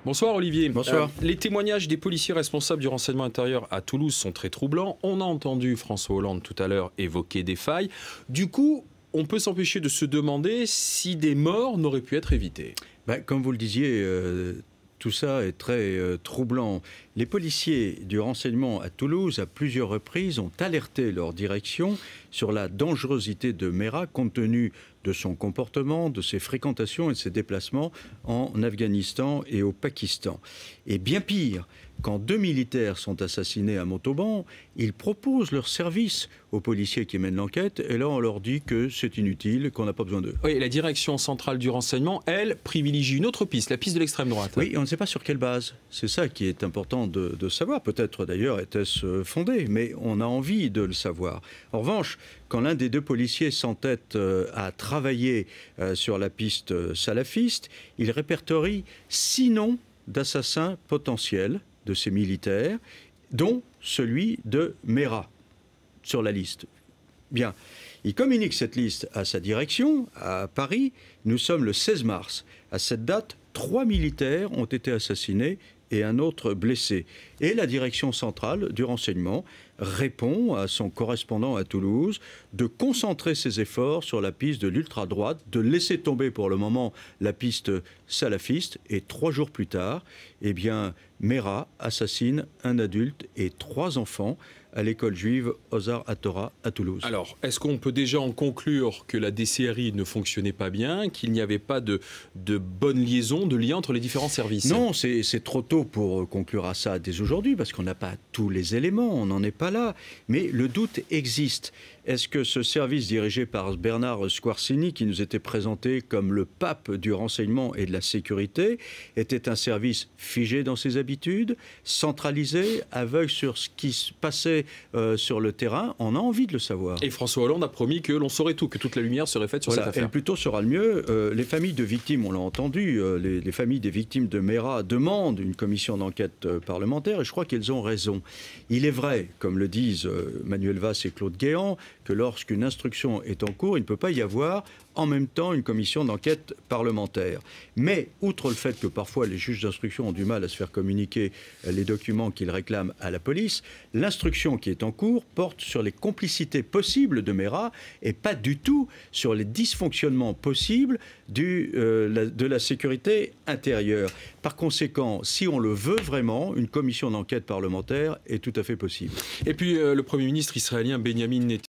Bonsoir Olivier. Bonsoir. Les témoignages des policiers responsables du renseignement intérieur à Toulouse sont très troublants. On a entendu François Hollande tout à l'heure évoquer des failles. Du coup, on peut s'empêcher de se demander si des morts n'auraient pu être évitées. Comme vous le disiez, tout ça est très troublant. Les policiers du renseignement à Toulouse, à plusieurs reprises, ont alerté leur direction sur la dangerosité de Merah, compte tenu de son comportement, de ses fréquentations et de ses déplacements en Afghanistan et au Pakistan. Et bien pire, quand 2 militaires sont assassinés à Montauban, ils proposent leur service aux policiers qui mènent l'enquête, et là on leur dit que c'est inutile, qu'on n'a pas besoin d'eux. Oui, la direction centrale du renseignement, elle, privilégie une autre piste, la piste de l'extrême droite. Oui, on ne sait pas sur quelle base. C'est ça qui est important de savoir. Peut-être d'ailleurs était-ce fondé, mais on a envie de le savoir. En revanche, quand l'un des deux policiers s'entête à travailler sur la piste salafiste, il répertorie 6 noms d'assassins potentiels de ces militaires, dont celui de Merah sur la liste. Bien, il communique cette liste à sa direction, à Paris. Nous sommes le 16 mars. À cette date, 3 militaires ont été assassinés et un autre blessé. Et la direction centrale du renseignement répond à son correspondant à Toulouse de concentrer ses efforts sur la piste de l'ultra-droite, de laisser tomber pour le moment la piste salafiste. Et 3 jours plus tard, eh bien, Merah assassine un adulte et 3 enfants à l'école juive Ozar HaTorah à Toulouse. Alors, est-ce qu'on peut déjà en conclure que la DCRI ne fonctionnait pas bien, qu'il n'y avait pas de bonne liaison, de lien entre les différents services? Non, c'est trop tôt pour conclure à ça dès aujourd'hui, parce qu'on n'a pas tous les éléments, on n'en est pas là. Mais le doute existe. Est-ce que ce service dirigé par Bernard Squarcini, qui nous était présenté comme le pape du renseignement et de la sécurité, était un service figé dans ses habitudes, centralisé, aveugle sur ce qui se passait sur le terrain? On a envie de le savoir. Et François Hollande a promis que l'on saurait tout, que toute la lumière serait faite sur cette affaire. Et plutôt sera le mieux. Les familles de victimes, on l'a entendu, les familles des victimes de Merah demandent une commission d'enquête parlementaire, et je crois qu'elles ont raison. Il est vrai, comme le disent Manuel Valls et Claude Guéant, que lorsqu'une instruction est en cours, il ne peut pas y avoir en même temps une commission d'enquête parlementaire. Mais, outre le fait que parfois les juges d'instruction ont du mal à se faire communiquer les documents qu'ils réclament à la police, l'instruction qui est en cours porte sur les complicités possibles de Merah et pas du tout sur les dysfonctionnements possibles de la sécurité intérieure. Par conséquent, si on le veut vraiment, une commission d'enquête parlementaire est tout à fait possible. Et puis le Premier ministre israélien Benjamin